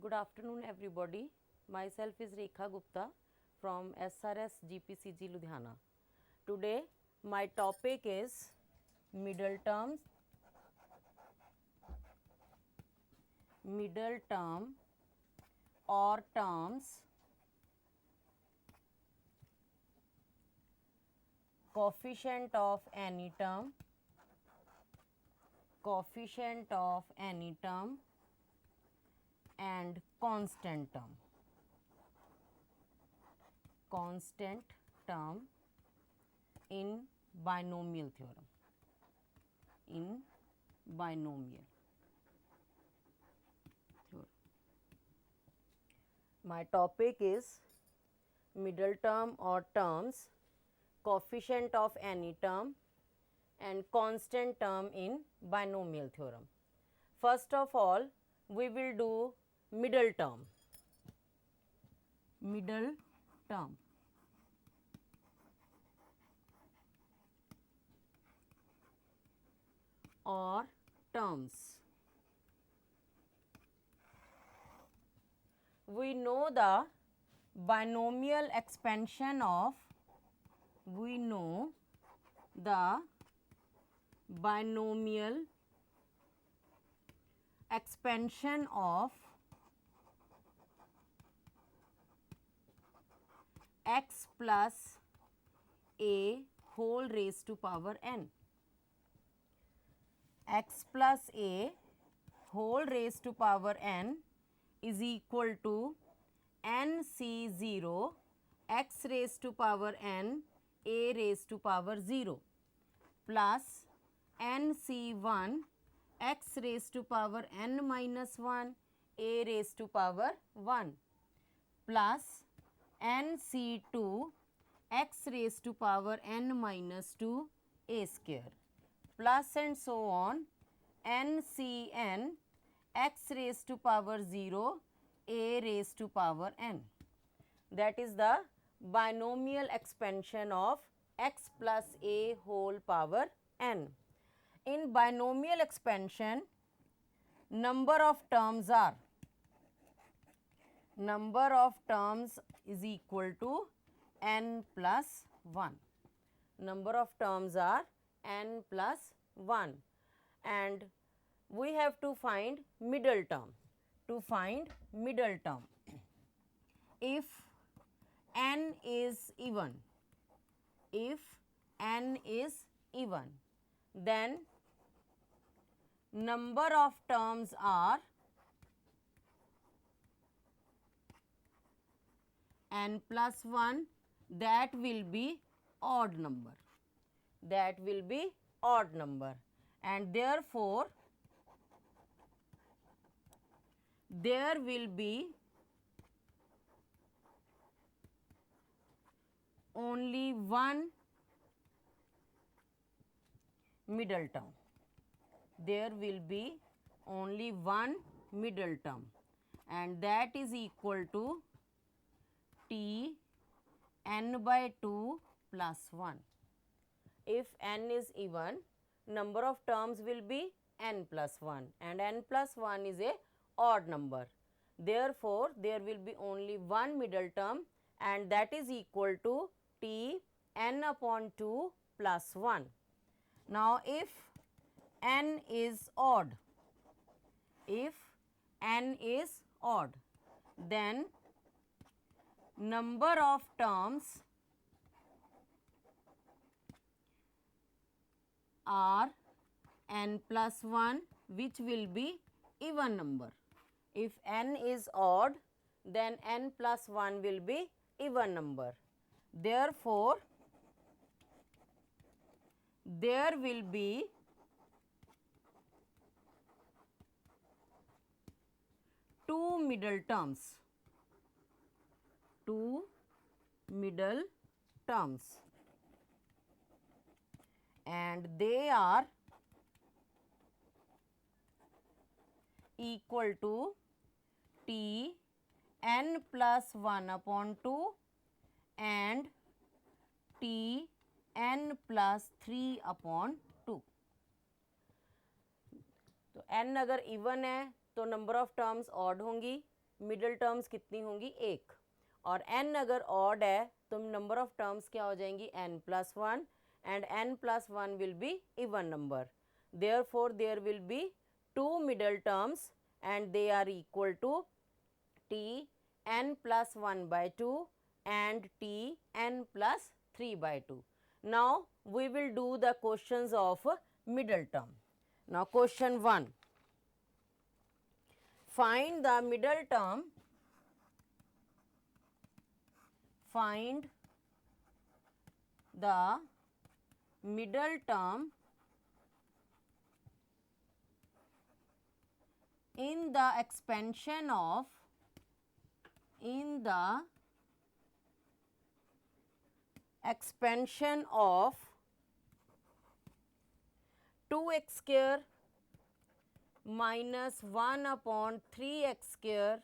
Good afternoon, everybody. Myself is Rekha Gupta from SRS GPCG Ludhiana. Today, my topic is middle term or terms, coefficient of any term, and constant term in binomial theorem. My topic is middle term or terms, coefficient of any term and constant term in binomial theorem. First of all, we will do middle term. Or terms. We know the binomial expansion of x plus a whole raised to power n. X plus a whole raised to power n is equal to nc0 x raised to power n a raised to power 0 plus nc1 x raised to power n minus 1 a raised to power 1 plus nc2 x raised to power n minus 2 a square plus and so on ncn x raised to power 0 a raised to power n. That is the binomial expansion of x plus a whole power n. In binomial expansion, number of terms is equal to n plus 1. Number of terms are n plus 1 and we have to find middle term. If n is even, then number of terms are n plus 1, that will be odd number. And therefore, there will be only one middle term. And that is equal to t n by 2 plus 1. If n is even, number of terms will be n plus 1 and n plus 1 is a odd number. Therefore, there will be only one middle term and that is equal to t n upon 2 plus 1. Now, if n is odd, then number of terms are n plus 1, which will be even number. If n is odd, then n plus 1 will be even number. Therefore, there will be two middle terms. And they are equal to t n plus 1 upon 2 and t n plus 3 upon 2. तो n अगर even है तो number of terms odd होंगी middle terms कितनी होंगी, एक, और n अगर ऑड है तो नंबर ऑफ टर्म्स क्या हो जाएंगी, n+1, and n+1 will be even number, therefore there will be 2 middle terms and they are equal to t n+1/2 and t n+3/2. Now we will do the questions of middle term. Now question 1, find the middle term, find the middle term in the expansion of, in the expansion of 2x square minus 1 upon 3x square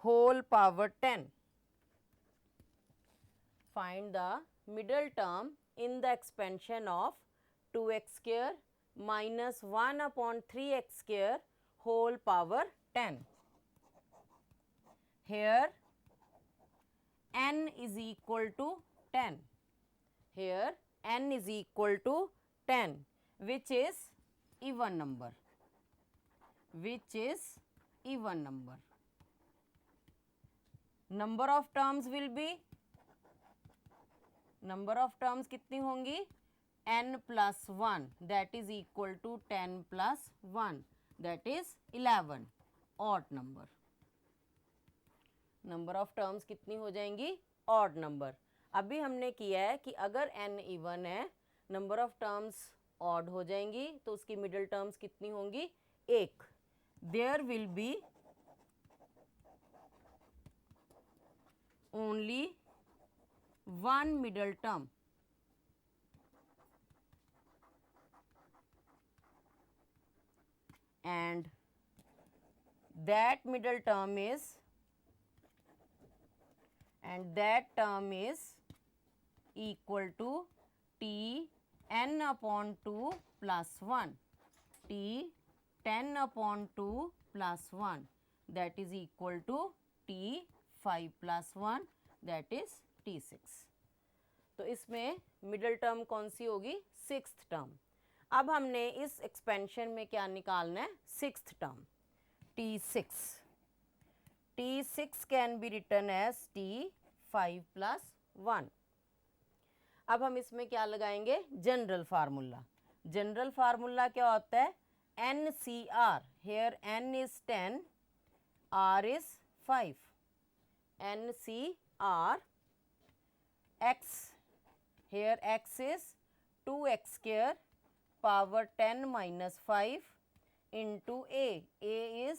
whole power 10. Find the middle term in the expansion of 2x square minus 1 upon 3x square whole power 10. Here n is equal to 10. Here n is equal to 10, which is even number, which is even number. Number of terms will be, number of terms कितनी होंगी, n+1, that is equal to 10+1, that is 11, odd number. Number of terms कितनी हो जाएंगी, odd number. अभी हमने किया है कि अगर n इवन है, नंबर ऑफ टर्म्स ऑड हो जाएंगी, तो उसकी मिडिल टर्म्स कितनी होंगी, एक. There will be only one middle term, and that middle term is, and that term is equal to t n upon 2 plus 1, t 10 upon 2 plus 1, that is equal to t 5 plus 1, that is t6. तो इसमें middle term कौन सी होगी, sixth term. अब हमने इस expansion में क्या निकालना है, sixth term, t6. t6 can be written as t5 plus 1. अब हम इसमें क्या लगाएंगे, जनरल फार्मूला. जनरल फार्मूला क्या होता है, NCR. Here n is 10, R is 5. NCR x, here x is 2x square power 10 minus 5 into a. A is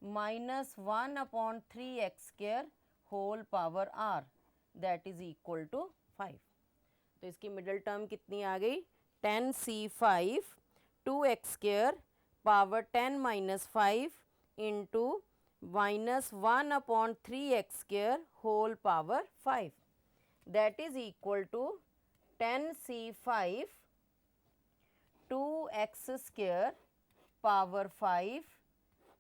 minus 1 upon 3x square whole power r, that is equal to 5. तो इसकी middle term कितनी आ गई, 10c5 2x square power 10 minus 5 into minus 1 upon 3x square whole power 5, that is equal to 10c5 2x square power 5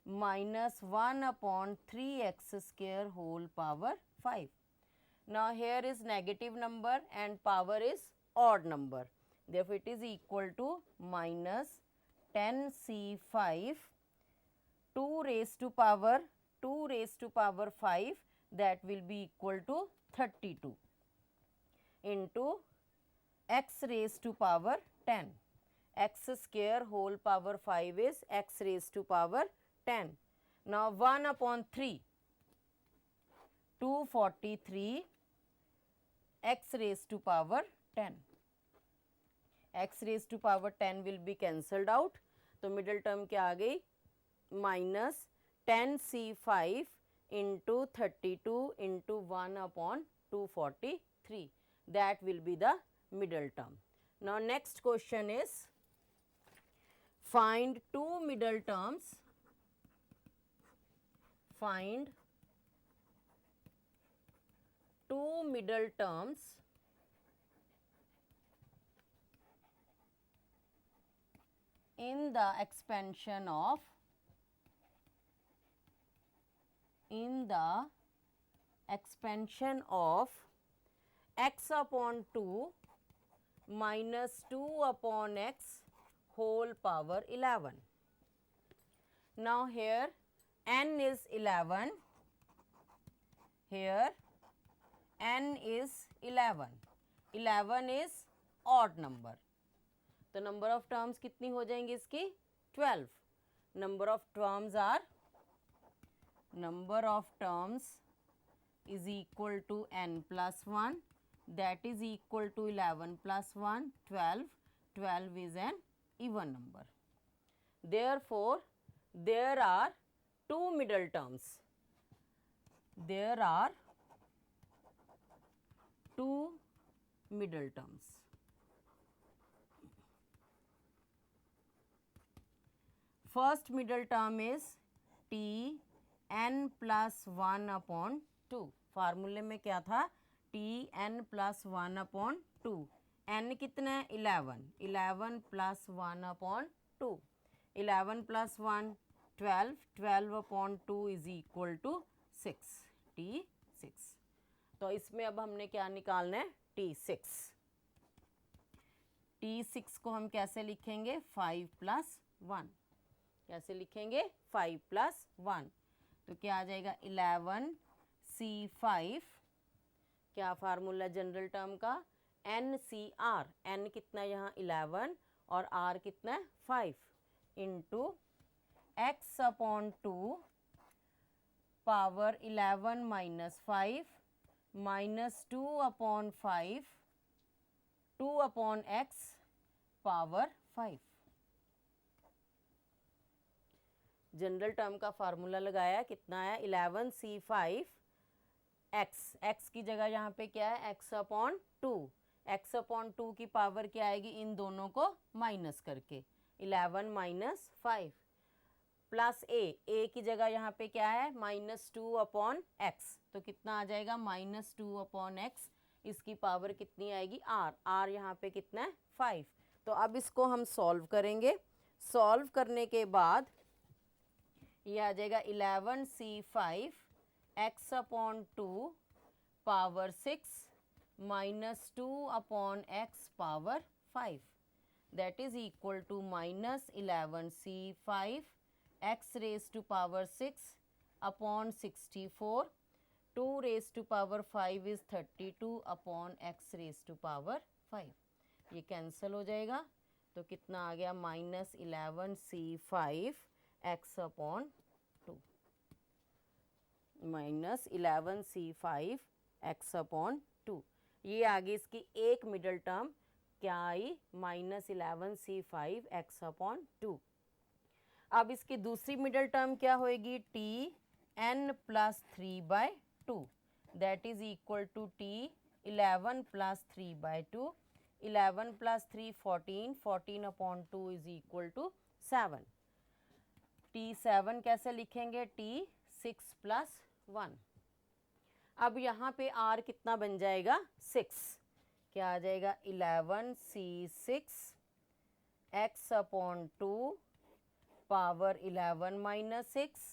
minus 1 upon 3x square whole power 5. Now here is negative number and power is odd number. Therefore, it is equal to minus 10c5 2 raised to power 5, that will be equal to 32 into x raised to power 10. X square whole power 5 is x raised to power 10. Now 1 upon 3, 243 x raised to power 10. x raised to power 10 will be cancelled out. तो middle term क्या आ गई, minus 10c5 into 32 into 1 upon 243. That will be the middle term. Now next question is, find two middle terms, find two middle terms in the expansion of the expansion of x upon 2 minus 2 upon x whole power 11. Now here n is 11, here n is 11. 11 is odd number. तो number of terms कितनी हो जाएंगी इसकी? 12. Number of terms are, number of terms is equal to n plus 1, that is equal to 11 plus 1, 12. 12 is an even number. Therefore, there are two middle terms. There are two middle terms. First middle term is t n plus 1 upon 2. फार्मूले में क्या था? t n plus 1 upon 2. n कितना है? 11. 11 plus 1 upon 2. 11 plus 1 12. 12 upon 2 is equal to 6. t 6. तो इसमें अब हमने क्या निकालना है? t 6. t 6 को हम कैसे लिखेंगे? 5 plus 1. कैसे लिखेंगे? 5 plus 1. तो क्या आ जाएगा? 11 c5. क्या फार्मूला जनरल टर्म का? n c r. n कितना यहाँ? 11 और r कितना है? 5 into x upon 2 power 11 minus 5 minus 2 upon 5 2 upon x power 5. General term का फार्मूला लगाया, कितना है? 11 c5 x की जगह यहाँ पे क्या है? x upon 2. x अपॉन 2 की पावर क्या आएगी? इन दोनों को माइनस करके 11 माइनस 5 प्लस a की जगह यहाँ पे क्या है? Minus 2 upon x. तो कितना आ जाएगा? Minus 2 upon x. इसकी पावर कितनी आएगी? r यहाँ पे कितना है? 5. तो अब इसको हम सॉल्व करेंगे. सॉल्व करने के बाद ये आ जाएगा 11 c5 x upon 2 power 6 minus 2 upon x power 5. That is equal to minus 11 c5 x raise to power 6 upon 64. 2 raise to power 5 is 32 upon x raise to power 5. ये कैंसिल हो जाएगा. तो कितना आ गया? Minus 11 c5 x upon 2 minus 11 c5 x upon 2. ये आगे इसकी एक मिडल टर्म क्या आई? Minus 11 c5 x upon 2. अब इसकी दूसरी मिडल टर्म क्या होएगी? t n plus 3 by 2. That is equal to t 11 plus 3 by 2. 11 plus 3 14. 14 upon 2 is equal to 7. t7 कैसे लिखेंगे? t6 plus 1. अब यहाँ पे r कितना बन जाएगा? 6. क्या आ जाएगा? 11 c6 x upon 2 power 11 minus 6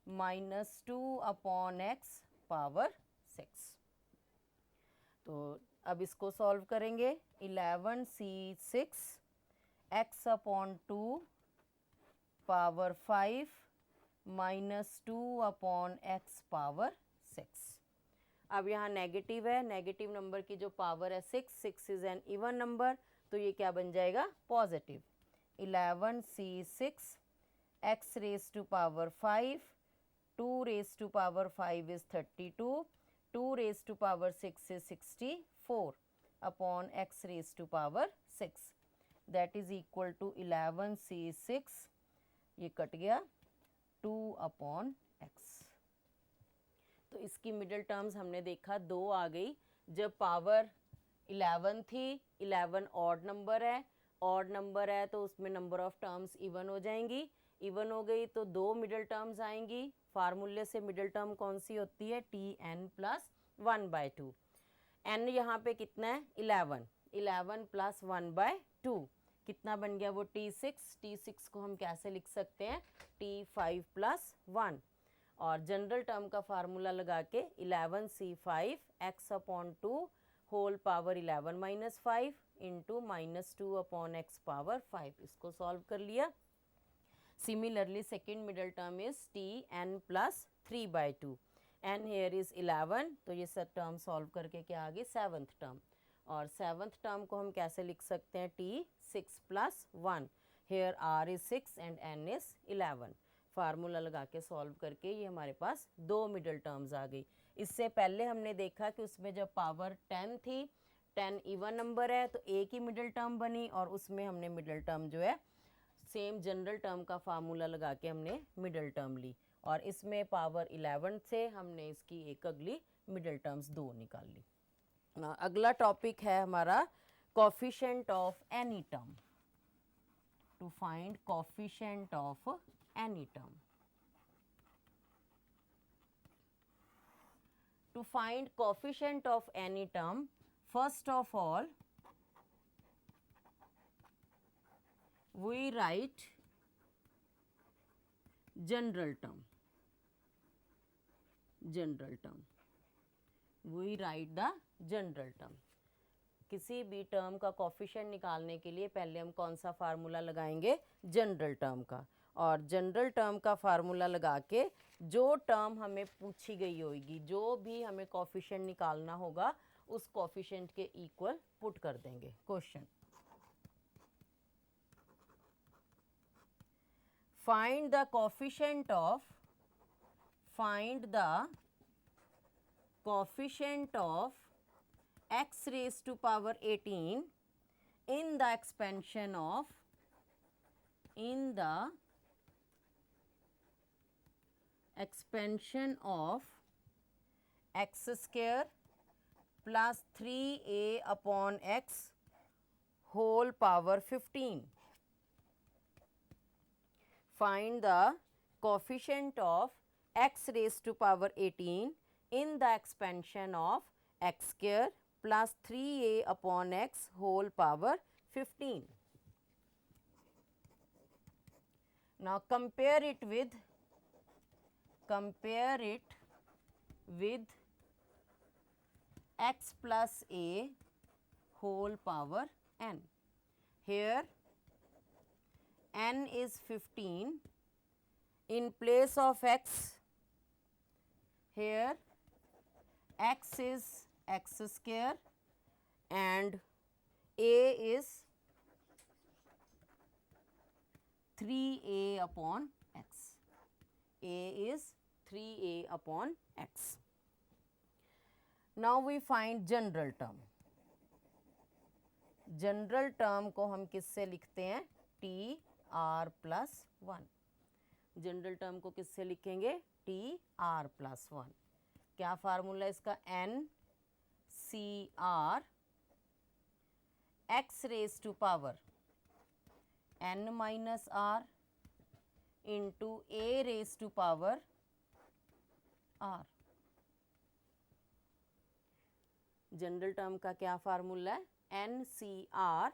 minus 2 upon x power 6. तो अब इसको सॉल्व करेंगे. 11 c6 x upon 2 power 5 minus 2 upon x power 6. अब यहाँ नेगेटिव है. नेगेटिव नंबर की जो पावर है 6 इज एन इवन नंबर. तो ये क्या बन जाएगा? Positive. 11 c6 x raise to power 5. 2 raise to power 5 is 32. 2 raise to power 6 is 64 upon x raise to power 6. That is equal to 11 c6. ये cut गया 2 अपॉन x. तो इसकी middle terms हमने देखा 2 आ गई. जब पावर 11 थी, 11 ऑड नंबर है. ऑड नंबर है तो उसमें नंबर ऑफ टर्म्स इवन हो जाएंगी. इवन हो गई तो 2 मिडिल टर्म्स आएंगी. फार्मूले से मिडिल टर्म कौन सी होती है? T N plus 1 by 2. N यहाँ पे कितना है? 11. 11 प्लस 1 बाय 2 कितना बन गया? वो t6. t6 को हम कैसे लिख सकते हैं? t5 plus 1. और जनरल टर्म का फार्मूला लगा के 11c5 x upon 2 whole power 11 minus 5 into minus 2 upon x power 5, इसको सॉल्व कर लिया। Similarly second middle term is t n plus 3/2, n here is 11, तो ये सब टर्म सॉल्व करके क्या आ गई 7th टर्म। और 7th टर्म को हम कैसे लिख सकते हैं, t 6 plus 1, here r is 6 and n is 11। Formula लगा के सॉल्व करके ये हमारे पास दो मिडल टर्म्स आ गई। इससे पहले हमने देखा कि उसमें जब पावर 10 थी, 10 इवन नंबर है तो एक ही मिडल टर्म बनी, और उसमें हमने मिडल टर्म जो है सेम जनरल टर्म का फार्मूला लगा के हमने मिडल टर्म ली, और इसमें पावर 11 से हमने इसकी एक अगली मिडल टर्म्स दो निकाल ली ना। अगला टॉपिक है हमारा coefficient of any term, to find coefficient of any term. To find coefficient of any term, first of all we write general term. General term. We write the general term. किसी भी term का coefficient निकालने के लिए पहले हम कौन सा फार्मूला लगाएंगे, जनरल टर्म का। और जनरल टर्म का फार्मूला लगा के जो टर्म हमें पूछी गई होगी, जो भी हमें कोफिशिएंट निकालना होगा, उस कोफिशिएंट के इक्वल पुट कर देंगे question. Find the coefficient of x raised to power 18 in the expansion of x square plus 3a upon x whole power 15. Find the coefficient of x raised to power 18 in the expansion of x square plus 3a upon x whole power 15. Now compare it with x plus a whole power n. Here n is 15, in place of x, here x is x square and a is 3a upon x. A is 3a upon x. Now we find general term. General term को हम किससे लिखते हैं, T R plus 1। General term को किससे लिखेंगे, T R plus 1। क्या formula इसका, N C R X raise to power n minus R into A raise to power R. General term का क्या फार्मूला है, N C R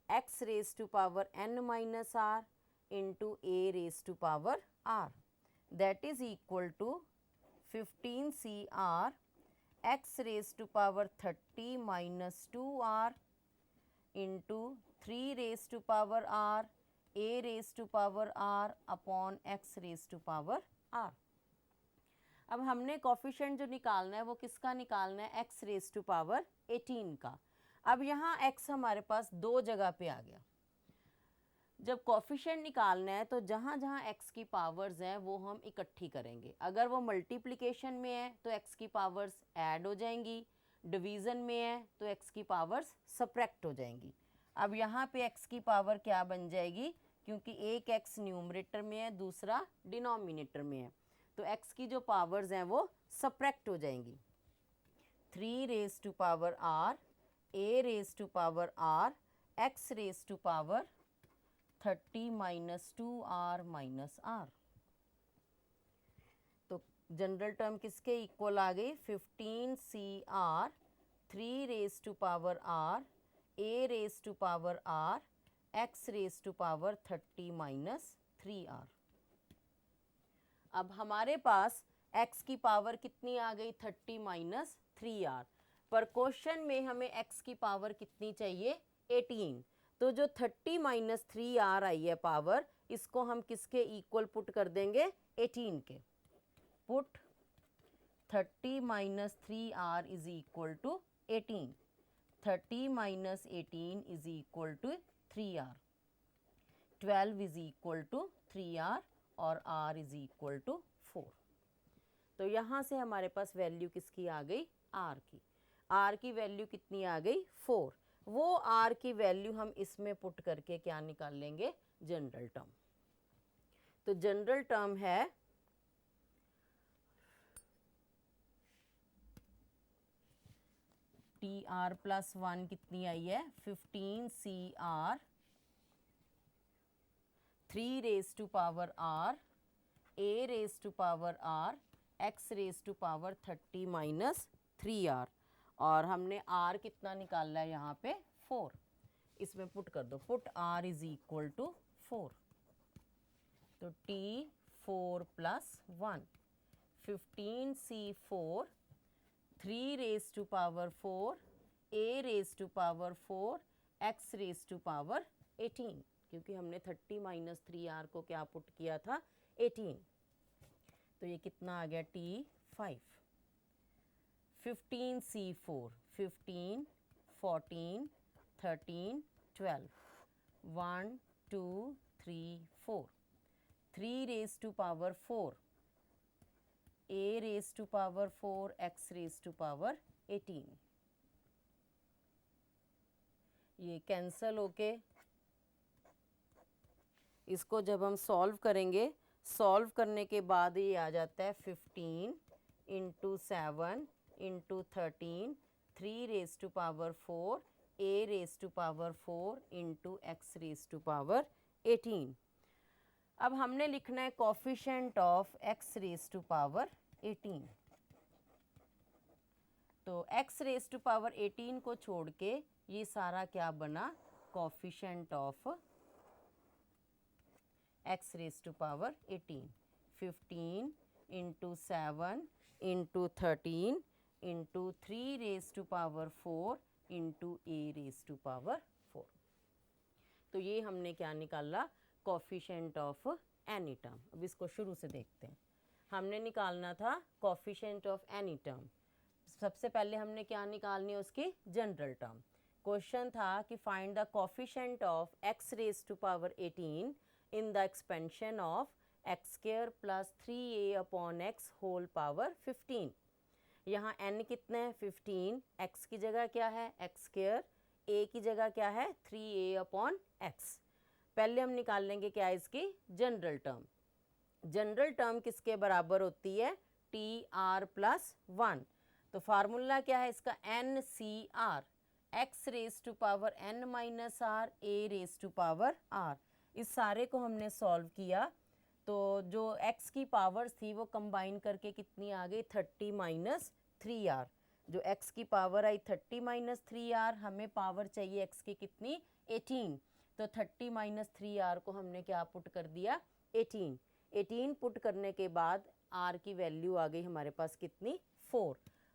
X raise to power n minus R into A raise to power R, that is equal to 15 C R X raise to power 30 minus 2r into 3 raise to power r a raise to power r upon x raise to power r। अब हमने coefficient जो निकालना है वो किसका निकालना है, x raise to power 18 का। अब यहाँ x हमारे पास दो जगह पे आ गया। जब कोफिशिएंट निकालना है तो जहाँ जहाँ x की पावर्स हैं वो हम इकट्ठी करेंगे। अगर वो मल्टीप्लिकेशन में है तो x की पावर्स ऐड हो जाएंगी, डिवीज़न में है तो x की पावर्स सब्ट्रैक्ट हो जाएंगी। अब यहाँ पे x की पावर क्या बन जाएगी, क्योंकि एक x न्यूमरेटर में है दूसरा डिनोमिनेटर में है, तो x की जो पावर्स हैं वो सब्ट्रैक्ट हो जाएंगी। 3 raise to power r, a raise to power r, x raise to power 30 minus 2r minus r। तो जनरल टर्म किसके इक्वल आ गई, 15 CR 3 raise to power r, a raise to power r, x raise to power 30 minus 3r। अब हमारे पास x की power कितनी आ गई 30 minus 3r, पर क्वेश्चन में हमें x की पावर कितनी चाहिए 18। तो जो 30 माइनस 3r आई है पावर, इसको हम किसके इक्वल पुट कर देंगे 18 के। Put 30 minus 3r is equal to 18। 30 minus 18 is equal to 3r। 12 is equal to 3r और r इज इक्वल टू 4। तो यहाँ से हमारे पास वैल्यू किसकी आ गई r की। r की वैल्यू कितनी आ गई 4। वो r की वैल्यू हम इसमें पुट करके क्या निकाल लेंगे जनरल टर्म। तो जनरल टर्म है TR प्लस 1 कितनी आई है 15CR 3 raise to power r, a raise to power r, x raise to power 30 minus 3r, और हमने r कितना निकाला है यहाँ पे 4। इसमें पुट कर दो, put r is equal to 4। तो t 4 plus 1 15C4 3 raise to power 4, a raise to power 4, x raise to power 18, क्योंकि हमने 30 माइनस 3r को क्या पुट किया था 18। तो ये कितना आ गया t5। 15C4 15 14 13 12 1 2 3 4 3 raise to power 4, a raise to power 4, x raise to power 18। ये कैंसल होके इसको जब हम सॉल्व करेंगे, सॉल्व करने के बाद ये आ जाता है 15 into 7 into 13 3 raise to power 4, a raise to power 4 into x raise to power 18। अब हमने लिखना है coefficient of x raise to power 18। तो x रेज टू पावर 18 को छोड़ के ये सारा क्या बना coefficient of x raise to power 18। 15 into 7 into 13 into 3 raise to power 4 into a raise to power 4। तो ये हमने क्या निकाला कोफिशिएंट ऑफ एनी टर्म। अब इसको शुरू से देखते हैं। हमने निकालना था कोफिशिएंट ऑफ एनी टर्म। सबसे पहले हमने क्या निकालनी है उसकी जनरल टर्म। क्वेश्चन था कि find the coefficient of x raise to power 18 in the expansion of x square plus 3a upon x whole power 15। यहाँ n कितना है 15, x की जगह क्या है x स्क्वायर, a की जगह क्या है 3a अपॉन x। पहले हम निकाल लेंगे क्या है इसकी जनरल टर्म। जनरल टर्म किसके बराबर होती है TR प्लस 1। तो फार्मूला क्या है इसका NCR, x raise to power n minus r, a raise to power r। इस सारे को हमने सॉल्व किया तो जो x की पावर्स थी वो कंबाइन करके कितनी आ गई 30 माइनस 3r। जो x की पावर आई 30 माइनस 3r, हमें पावर चाहिए x की कितनी 18। तो 30 माइनस 3r को हमने क्या पुट कर दिया 18। 18 पुट करने के बाद r की वैल्यू आ गई हमारे पास कितनी 4।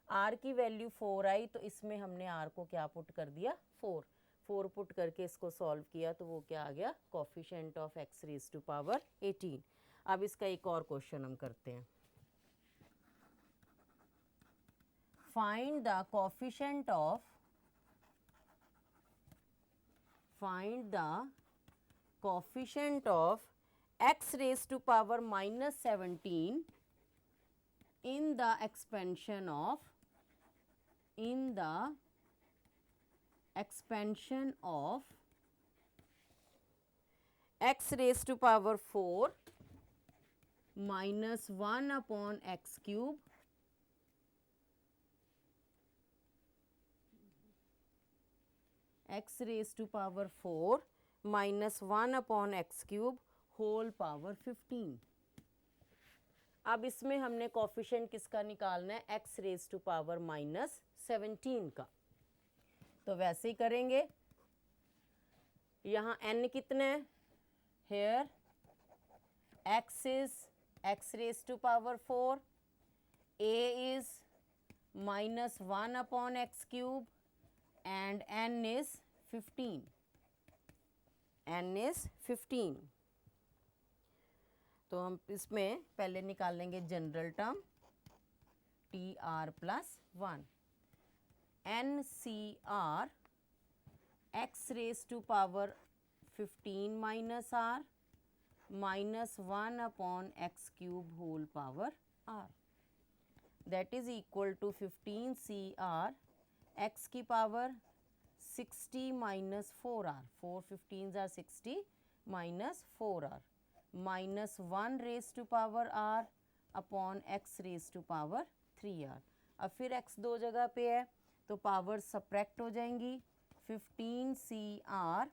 r की वैल्यू 4 आई तो इसमें हमने r को क्या पुट कर दिया 4। 4 पुट करके इसको सॉल्व किया तो वो क्या आ गया coefficient of x raise to power 18। अब इसका एक और क्वेश्चन हम करते हैं। Find the coefficient of x raise to power minus 17 in the expansion of x raised to power 4 minus 1 upon x cube x raised to power 4 minus 1 upon x cube whole power 15। अब इसमें हमने coefficient किसका निकालना है x raise to power minus 17 का। तो वैसे ही करेंगे। यहाँ n कितने हैं here x is x raised to power 4, a is minus 1 upon x cube and n is 15. n is 15. तो हम इसमें पहले निकालेंगे general term T R plus 1 N C R X raise to power 15 minus R minus 1 upon X cube whole power R that is equal to 15 C R X की power 60 minus 4r 4 15s are 60 minus 4r minus 1 raise to power r upon x raise to power 3r. अब फिर x दो जगह पे है तो power subtract हो जाएंगी 15 C R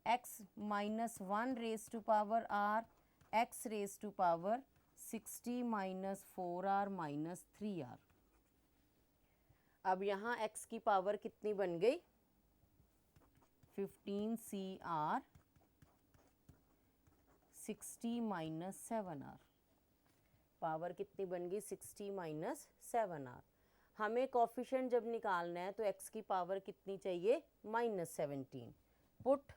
x minus 1 raise to power r x raise to power 60 minus 4r minus 3r. अब यहाँ x की पावर कितनी बन गई 15 C are 60 minus 7r. Power कितनी बन गई 60 माइनस 7r. हमें कोफिशिएंट जब निकालना है तो x की पावर कितनी चाहिए -17. Put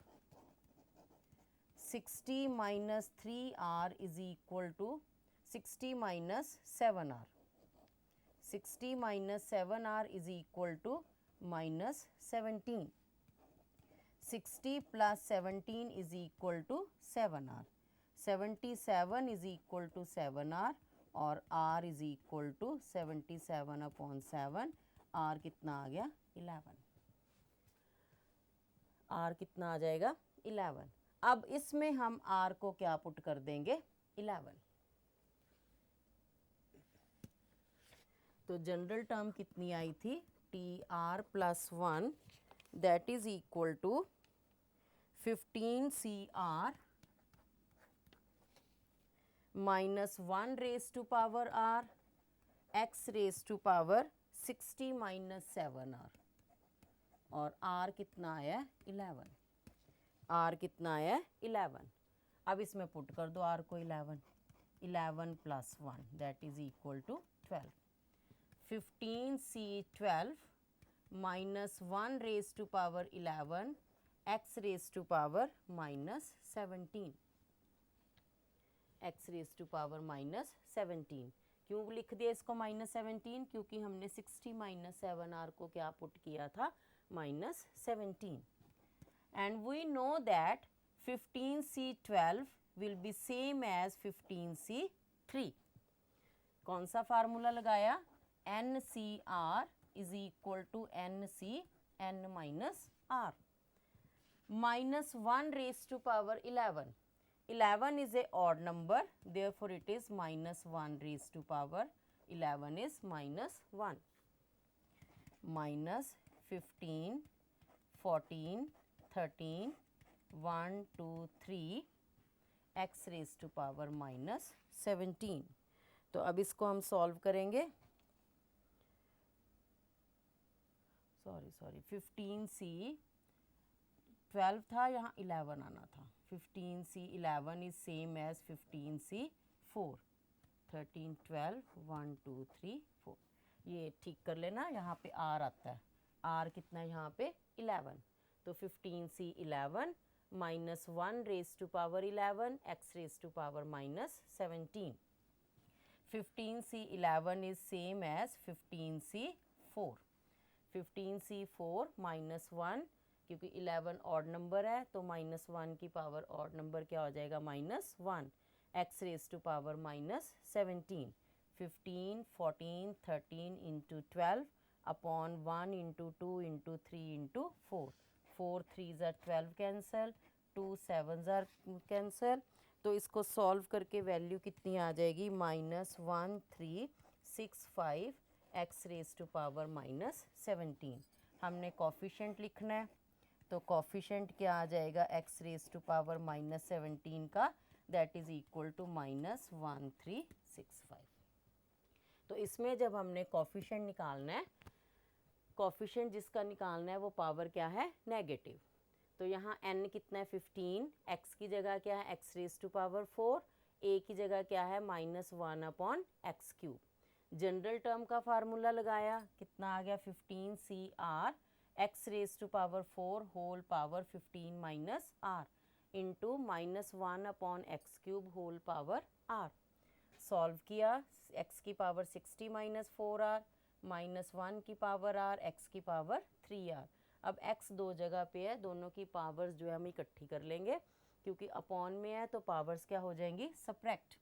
60 minus 3r is equal to 60 minus 7r. 60 minus 7r is equal to minus 17. 60 plus 17 is equal to 7r. 77 is equal to 7r और r is equal to 77 upon 7. r कितना आ गया 11. r कितना आ जाएगा 11. अब इसमें हम r को क्या पुट कर देंगे 11. तो जनरल टर्म कितनी आई थी T R plus 1 that is equal to 15 C R minus 1 raise to power R X raise to power 60 minus 7r और r कितना आया 11. r कितना आया 11. अब इसमें पुट कर दो r को 11. 11 plus 1 that is equal to 12. 15 C 12 minus 1 raise to power 11 x raise to power minus 17. x raise to power minus 17. क्यों लिख दिया इसको -17 क्योंकि हमने 60 माइनस 7r को क्या पुट किया था -17. And we know that 15c12 will be same as 15c3. कौन सा फार्मूला लगाया NCR is equal to NC n minus r. minus 1 raised to power 11. 11 is a odd number, therefore it is minus 1 raised to power 11 is minus 1. Minus 15, 14, 13, 1, 2, 3 x raised to power minus 17. तो अब इसको हम solve करेंगे. Sorry 15c 12 था यहाँ 11 आना था. 15c 11 is same as 15c 4. 13 12 1 2 3 4. ये ठीक कर लेना. यहाँ पे r आता है. r कितना है यहाँ पे 11. तो 15c 11 minus 1 raise to power 11 x raise to power minus 17. 15c 11 is same as 15c 4. 15c 4 minus 1 क्योंकि 11 ऑड नंबर है तो माइनस 1 की पावर ऑड नंबर क्या हो जाएगा -1 x raise to power minus 17. 15 14 13 into 12 upon 1 into 2 into 3 into 4. 4 3s are 12 cancel. 2 7s are cancel. तो इसको solve करके वैल्यू कितनी आ जाएगी -1365 x raise to power minus 17. हमने कोफिशिएंट लिखना है तो कोफिशिएंट क्या आ जाएगा x raise to power minus 17 का दैट इज इक्वल टू -1365. तो इसमें जब हमने कोफिशिएंट निकालना है, कोफिशिएंट जिसका निकालना है वो पावर क्या है नेगेटिव. तो यहाँ n कितना है 15. x की जगह क्या है x रेज टू पावर 4. ए की जगह क्या है -1/x³। जनरल टर्म का फार्मूला लगाया, कितना आ गया 15CR x⁻⁴ whole power 15 - r into -1/x³ whole power r। Solve किया, x की पावर 60 - 4r -1 की पावर r x की पावर 3r। अब x दो जगह पे है, दोनों की पावर्स जो है हम इकट्ठी कर लेंगे, क्योंकि अपॉन में है तो पावर्स क्या हो जाएंगी, सब्ट्रैक्ट।